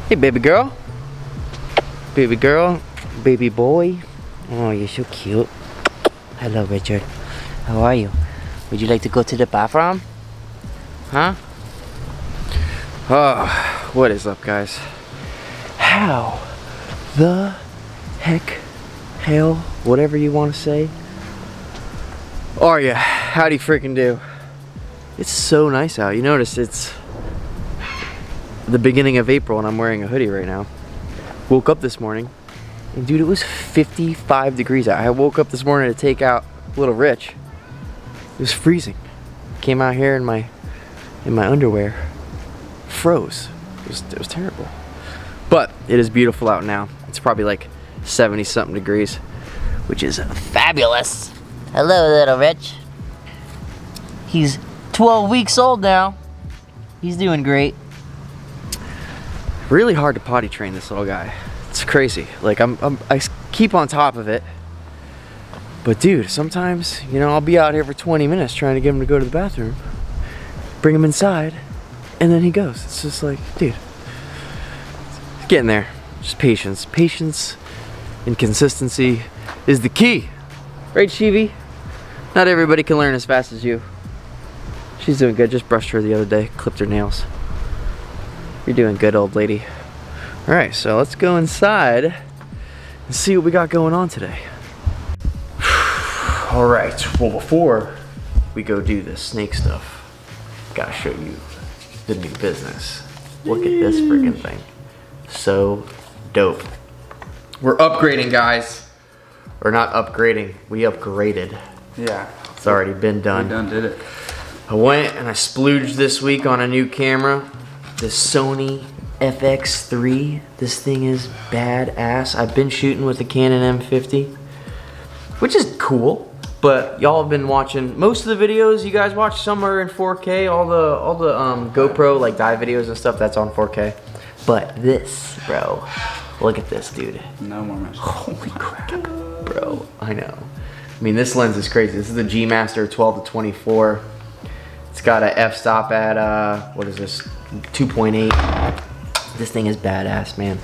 Hey, baby girl. Baby girl. Baby boy. Oh, you're so cute. Hello, Richard. How are you? Would you like to go to the bathroom? Huh? Oh, what is up, guys? How the heck, hell, whatever you want to say, are ya? How do you freaking do? It's so nice out. You notice it's the beginning of April and I'm wearing a hoodie right now. Woke up this morning and dude, it was 55 degrees out. I woke up this morning to take out little Rich. It was freezing. Came out here in my underwear. Froze. It was terrible. But it is beautiful out now. It's probably like 70 something degrees, which is fabulous. Hello, little Rich. He's 12 weeks old now. He's doing great. Really hard to potty train this little guy. It's crazy. Like I keep on top of it. But dude, sometimes, you know, I'll be out here for 20 minutes trying to get him to go to the bathroom. Bring him inside, and then he goes. It's just like, dude, it's getting there. Just patience. Patience and consistency is the key. Right, Shivi? Not everybody can learn as fast as you. She's doing good. Just brushed her the other day, clipped her nails. You're doing good, old lady. All right, so let's go inside and see what we got going on today. All right, well, before we go do this snake stuff, gotta show you the new business. Look at this freaking thing. So dope. We're upgrading, guys. Or not upgrading, we upgraded. Yeah. It's already been done. We done did it. I went and I splooged this week on a new camera. The Sony FX3. This thing is badass. I've been shooting with the Canon M50, which is cool. But y'all have been watching most of the videos you guys watch. Some are in 4K. All the GoPro like dive videos and stuff, that's on 4K. But this, bro, look at this, dude. No more mess. Holy crap, bro. I know. I mean, this lens is crazy. This is the G Master 12-24. It's got a f-stop at what is this? 2.8. This thing is badass, man.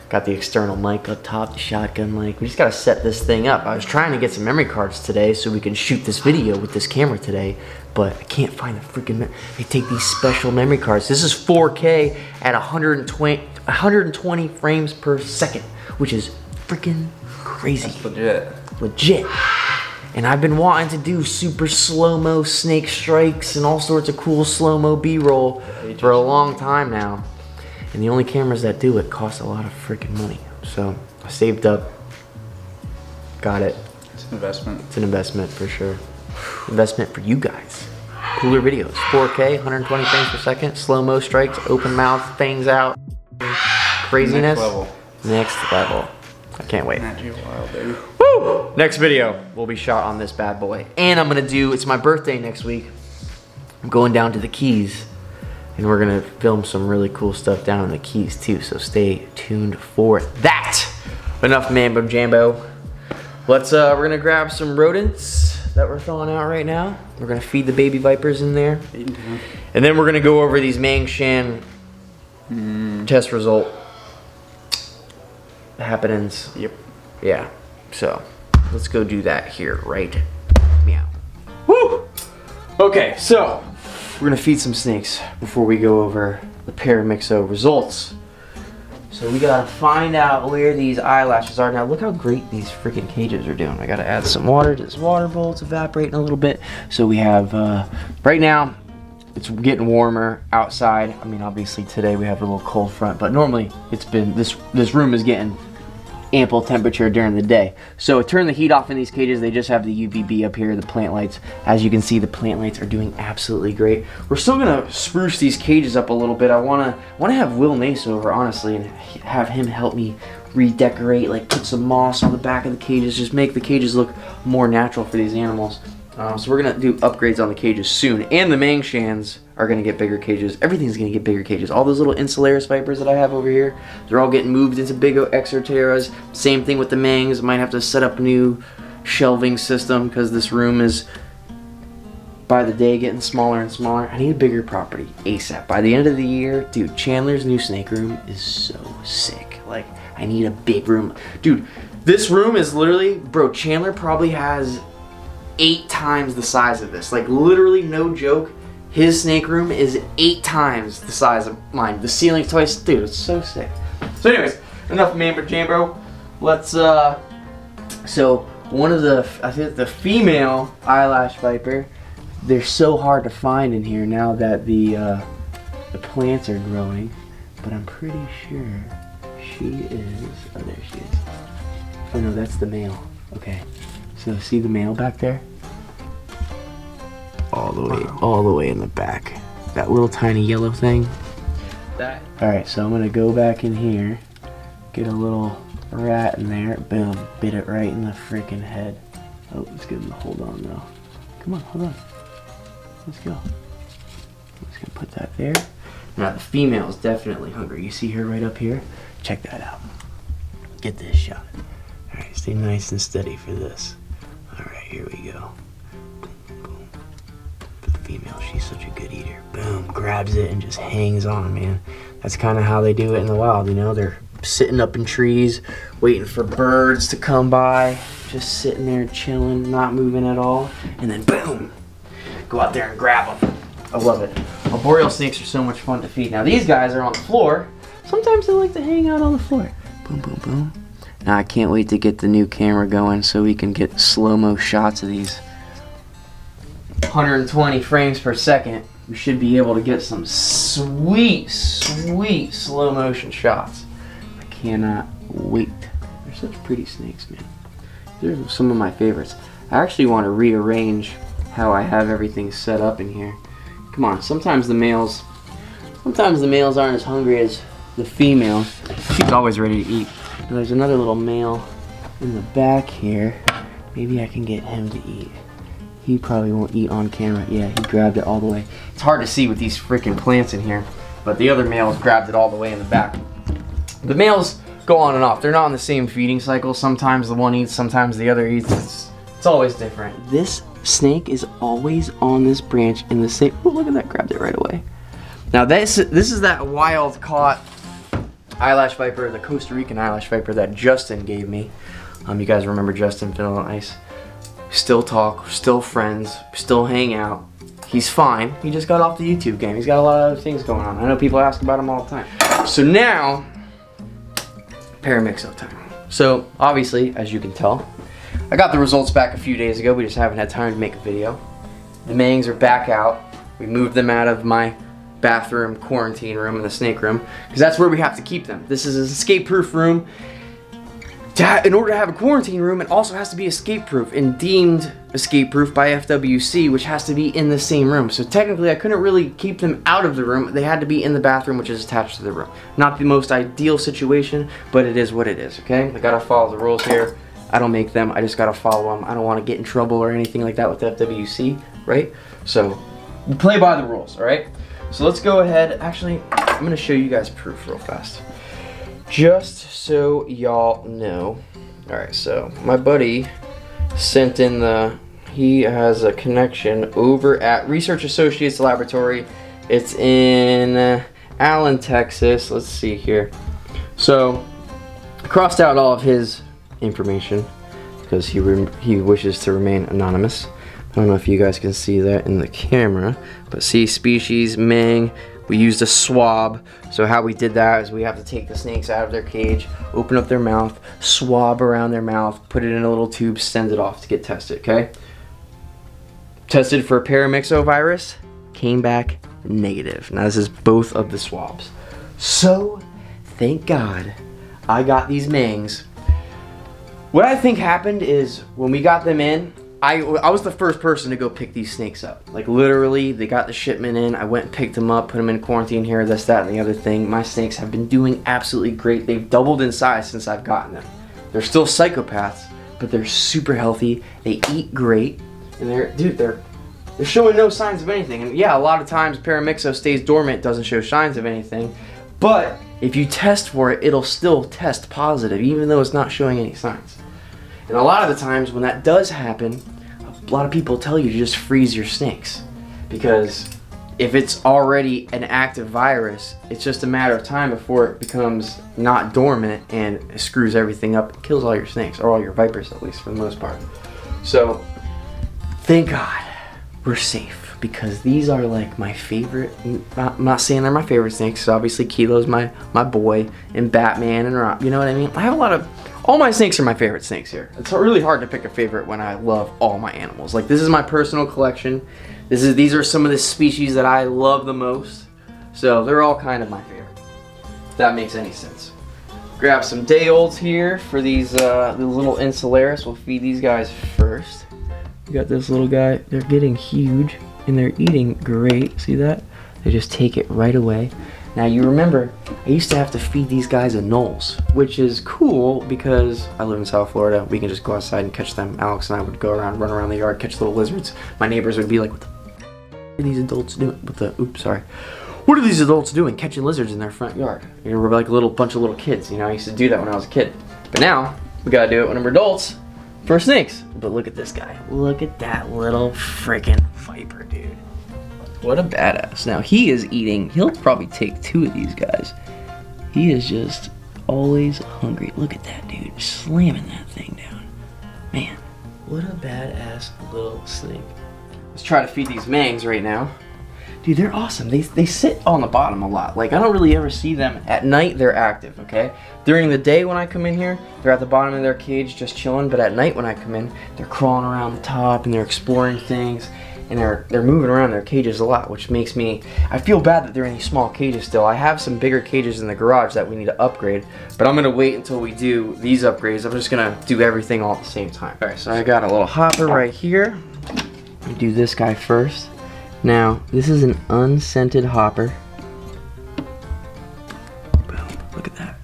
Got the external mic up top, the shotgun mic. We just gotta set this thing up. I was trying to get some memory cards today so we can shoot this video with this camera today, but I can't find the freaking, they take these special memory cards. This is 4K at 120 frames per second, which is freaking crazy. That's legit. Legit. And I've been wanting to do super slow-mo snake strikes and all sorts of cool slow-mo B-roll for a long time now. And the only cameras that do it cost a lot of freaking money. So I saved up, got it. It's an investment. It's an investment for sure. Investment for you guys. Cooler videos. 4K, 120 frames per second, slow-mo strikes, open mouth, fangs out. Craziness. Next level. Next level. I can't wait. Wild, baby. Woo! Next video will be shot on this bad boy. And I'm gonna do, it's my birthday next week. I'm going down to the Keys. And we're gonna film some really cool stuff down in the Keys too, so stay tuned for that. Enough mambo jambo. We're gonna grab some rodents that we're thawing out right now. We're gonna feed the baby vipers in there. And then we're gonna go over these Mangshan test result happenings. Yep. Yeah, so let's go do that here, right? Meow. Woo! Okay, so we're gonna feed some snakes before we go over the Paramixo results. So we gotta find out where these eyelashes are. Now look how great these freaking cages are doing. I gotta add some water to this water bowl. It's evaporating a little bit. So we have, right now, it's getting warmer outside. I mean, obviously today we have a little cold front, but normally it's been, this room is getting ample temperature during the day. So turn the heat off in these cages. They just have the UVB up here, the plant lights. As you can see, the plant lights are doing absolutely great. We're still gonna spruce these cages up a little bit. I wanna have Will Nace over, honestly, and have him help me redecorate, like put some moss on the back of the cages, just make the cages look more natural for these animals. So we're gonna do upgrades on the cages soon, and the Mangshans are gonna get bigger cages. Everything's gonna get bigger cages. All those little Insularis vipers that I have over here, they're all getting moved into big Exoteras. Same thing with the Mangs. Might have to set up a new shelving system because this room is by the day getting smaller and smaller. I need a bigger property ASAP. By the end of the year, dude, Chandler's new snake room is so sick. Like, I need a big room. Dude, this room is literally, bro, Chandler probably has 8 times the size of this. Like, literally, no joke. His snake room is 8 times the size of mine. The ceiling's twice, dude, it's so sick. So anyways, enough mambo jambo. Let's, so one of the, I think the female eyelash viper, they're so hard to find in here now that the plants are growing, but I'm pretty sure she is, oh there she is. Oh no, that's the male. Okay, so see the male back there? All the way in the back. That little tiny yellow thing. That. Alright, so I'm gonna go back in here, get a little rat in there, boom, bit it right in the freaking head. Oh, let's get him to hold on though. Come on, hold on. Let's go. I'm just gonna put that there. Now the female is definitely hungry. You see her right up here? Check that out. Get this shot. Alright, stay nice and steady for this. Alright, here we go. Boom, boom. For the female, she's such a good eater. Boom, grabs it and just hangs on, man. That's kind of how they do it in the wild, you know? They're sitting up in trees, waiting for birds to come by, just sitting there chilling, not moving at all, and then boom! Go out there and grab them. I love it. Arboreal snakes are so much fun to feed. Now these guys are on the floor. Sometimes they like to hang out on the floor. Boom, boom, boom. Now I can't wait to get the new camera going so we can get slow-mo shots of these. 120 frames per second. We should be able to get some sweet, sweet slow motion shots. I cannot wait. They're such pretty snakes, man. They're some of my favorites. I actually want to rearrange how I have everything set up in here. Come on, sometimes the males aren't as hungry as the female. She's always ready to eat. And there's another little male in the back here. Maybe I can get him to eat. He probably won't eat on camera. Yeah, he grabbed it all the way. It's hard to see with these freaking plants in here, but the other males grabbed it all the way in the back. The males go on and off. They're not on the same feeding cycle. Sometimes the one eats, sometimes the other eats. It's always different. This snake is always on this branch in the same. Oh, look at that! Grabbed it right away. Now this is that wild caught eyelash viper, the Costa Rican eyelash viper that Justin gave me. You guys remember Justin, Vanilla Ice? Still talk, still friends, still hang out. He's fine. He just got off the YouTube game. He's got a lot of other things going on. I know people ask about him all the time. So now, Paramixo time. So obviously, as you can tell, I got the results back a few days ago. We just haven't had time to make a video. The mangs are back out. We moved them out of my bathroom, quarantine room, and the snake room, because that's where we have to keep them. This is an escape-proof room. In order to have a quarantine room, it also has to be escape-proof and deemed escape-proof by FWC, which has to be in the same room. So technically, I couldn't really keep them out of the room. They had to be in the bathroom, which is attached to the room. Not the most ideal situation, but it is what it is, okay? I gotta follow the rules here. I don't make them, I just gotta follow them. I don't wanna get in trouble or anything like that with FWC, right? So, we play by the rules, all right? So let's go ahead. Actually, I'm gonna show you guys proof real fast. Just so y'all know. Alright, so my buddy sent in he has a connection over at Research Associates Laboratory. It's in Allen, Texas. Let's see here. So, I crossed out all of his information because he wishes to remain anonymous. I don't know if you guys can see that in the camera, but see, species, Mang. We used a swab. So how we did that is we have to take the snakes out of their cage, open up their mouth, swab around their mouth, put it in a little tube, send it off to get tested, okay? Tested for paramyxovirus, came back negative. Now this is both of the swabs. So, thank God, I got these mangs. What I think happened is when we got them in, I was the first person to go pick these snakes up. Like literally, they got the shipment in, I went and picked them up, put them in quarantine here, this, that, and the other thing. My snakes have been doing absolutely great. They've doubled in size since I've gotten them. They're still psychopaths, but they're super healthy. They eat great, and they're showing no signs of anything. And yeah, a lot of times Paramyxo stays dormant, doesn't show signs of anything, but if you test for it, it'll still test positive, even though it's not showing any signs. And a lot of the times when that does happen, a a lot of people tell you to just freeze your snakes, because if it's already an active virus, it's just a matter of time before it becomes not dormant and screws everything up and kills all your snakes, or all your vipers at least for the most part. So thank God we're safe, because these are like my favorite. I'm not saying they're my favorite snakes, obviously Kilo's my boy, and Batman and Rob, you know what I mean? I have all my snakes are my favorite snakes here. It's really hard to pick a favorite when I love all my animals. Like, this is my personal collection. These are some of the species that I love the most. So they're all kind of my favorite, if that makes any sense. Grab some day-olds here for these the little Insularis. We'll feed these guys first. You got this little guy. They're getting huge and they're eating great. See that? They just take it right away. Now you remember, I used to have to feed these guys anoles, which is cool because I live in South Florida. We can just go outside and catch them. Alex and I would go around, run around the yard, catch little lizards. My neighbors would be like, what the f are these adults doing? What are these adults doing catching lizards in their front yard? You know, we're like a bunch of little kids. You know, I used to do that when I was a kid. But now, we gotta do it when we're adults for snakes. But look at this guy. Look at that little freaking viper, dude. What a badass. Now he is eating, he'll probably take 2 of these guys. He is just always hungry. Look at that dude, slamming that thing down. Man, what a badass little snake. Let's try to feed these mangs right now. Dude, they're awesome. They sit on the bottom a lot. Like, I don't really ever see them. At night, they're active, okay? During the day when I come in here, they're at the bottom of their cage just chilling. But at night when I come in, they're crawling around the top and they're exploring things. And they're moving around their cages a lot, which makes me, I feel bad that they're in these small cages still. I have some bigger cages in the garage that we need to upgrade, but I'm gonna wait until we do these upgrades. I'm just gonna do everything all at the same time. All right, so I got a little hopper right here. Let me do this guy first. Now, this is an unscented hopper. Boom, look at that.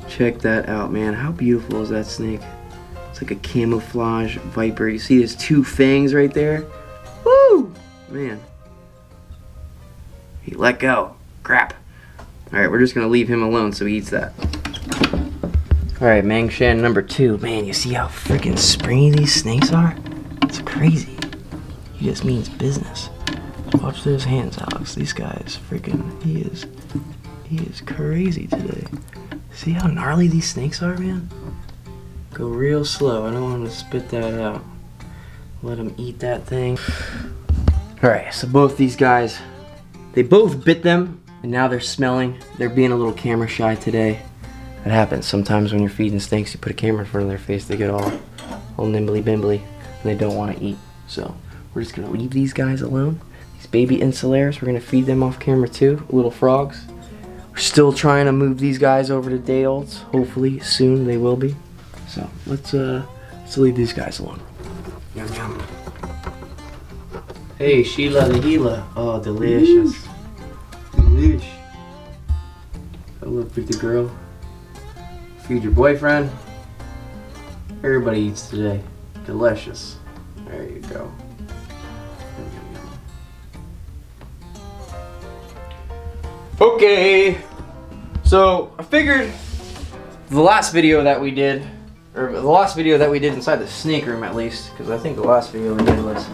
Check that out, man. How beautiful is that snake? It's like a camouflage viper. You see his 2 fangs right there? Woo! Man. He let go. Crap. Alright, we're just gonna leave him alone so he eats that. Alright, Mangshan number 2. Man, you see how freaking springy these snakes are? It's crazy. He just means business. Watch those hands, Alex. These guys freaking, he is crazy today. See how gnarly these snakes are, man? Go real slow. I don't want him to spit that out. Let him eat that thing. Alright, so both these guys, they both bit them, and now they're smelling. They're being a little camera shy today. That happens sometimes when you're feeding snakes. You put a camera in front of their face, they get all nimbly bimbly, and they don't want to eat. So we're just gonna leave these guys alone. These baby Insularis, we're gonna feed them off camera too. Little frogs. We're still trying to move these guys over to day-olds. Hopefully soon they will be. So let's leave these guys alone. Yum yum. Hey, Sheila the Gila. Oh, delicious. Delish. Hello, pretty girl. Feed your boyfriend. Everybody eats today. Delicious. There you go. Yum, yum, yum. Okay. So I figured the last video that we did, or the last video that we did inside the snake room at least, because I think the last video we did was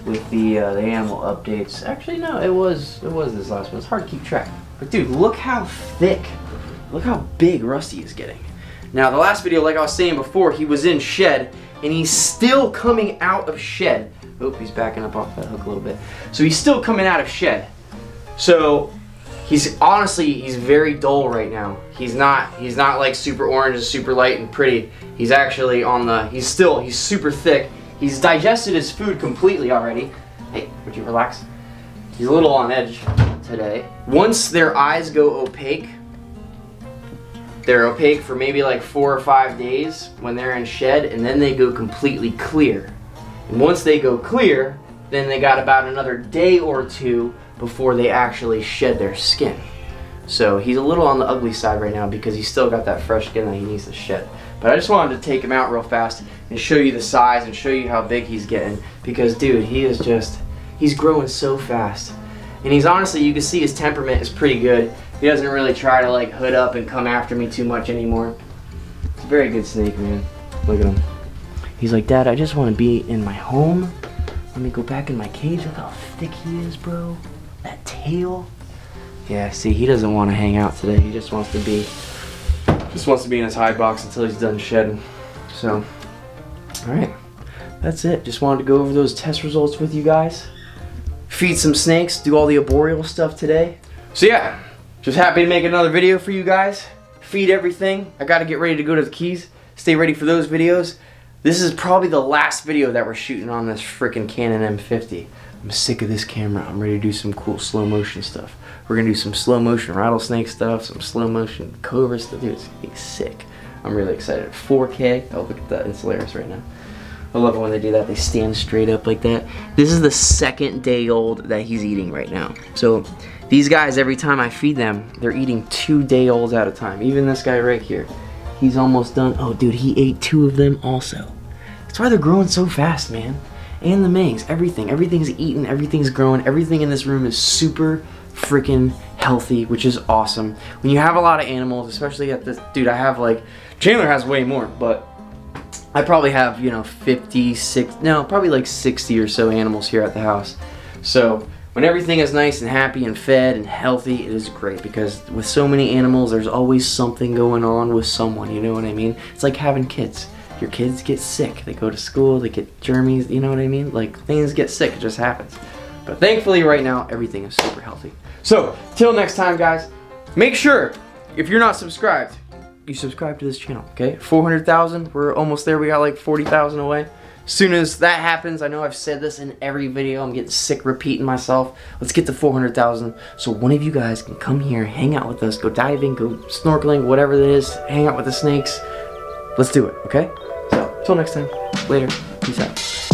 with the animal updates. Actually, no, it was this last one. It's hard to keep track. But dude, look how thick, look how big Rusty is getting. Now the last video, like I was saying before, he was in shed, and he's still coming out of shed. Oop, he's backing up off that hook a little bit. So he's still coming out of shed. So he's very dull right now. He's not like super orange and super light and pretty. He's actually he's super thick. He's digested his food completely already. Hey, would you relax? He's a little on edge today. Once their eyes go opaque, they're opaque for maybe like 4 or 5 days when they're in shed, and then they go completely clear. And once they go clear, then they got about another day or 2 before they actually shed their skin. So he's a little on the ugly side right now because he's still got that fresh skin that he needs to shed. But I just wanted to take him out real fast and show you the size and show you how big he's getting, because dude, he's growing so fast. And he's honestly, you can see his temperament is pretty good. He doesn't really try to like hood up and come after me too much anymore. It's a very good snake, man. Look at him. He's like, Dad, I just want to be in my home. Let me go back in my cage. Look how thick he is, bro. That tail. Yeah, see, he doesn't want to hang out today. He just wants to be in his hide box until he's done shedding. So, all right, that's it. Just wanted to go over those test results with you guys. Feed some snakes, do all the arboreal stuff today. So yeah, just happy to make another video for you guys. Feed everything. I got to get ready to go to the Keys. Stay ready for those videos. This is probably the last video that we're shooting on this freaking Canon M50. I'm sick of this camera. I'm ready to do some cool slow motion stuff. We're gonna do some slow motion rattlesnake stuff, some slow motion cobra stuff. Dude, it's gonna be sick. I'm really excited. 4K. Oh, look at the Insularis right now. I love it when they do that. They stand straight up like that. This is the 2nd day old that he's eating right now. So these guys, every time I feed them, they're eating 2-day-olds at a time. Even this guy right here, he's almost done. Oh, dude, he ate 2 of them also. That's why they're growing so fast, man. And the mangs, everything's eaten, everything's growing, everything in this room is super freaking healthy, which is awesome. When you have a lot of animals, especially at this, dude, I have like, Chandler has way more, but I probably have, you know, 56, no, probably like 60 or so animals here at the house. So when everything is nice and happy and fed and healthy, it is great, because with so many animals, there's always something going on with someone, you know what I mean? It's like having kids. Your kids get sick, they go to school, they get germs, you know what I mean? Like, things get sick, it just happens. But thankfully right now, everything is super healthy. So, till next time guys, make sure, if you're not subscribed, you subscribe to this channel, okay? 400,000, we're almost there, we got like 40,000 away. As soon as that happens, I know I've said this in every video, I'm getting sick repeating myself. Let's get to 400,000 so one of you guys can come here, hang out with us, go diving, go snorkeling, whatever it is, hang out with the snakes. Let's do it, okay? So, till next time, later, peace out.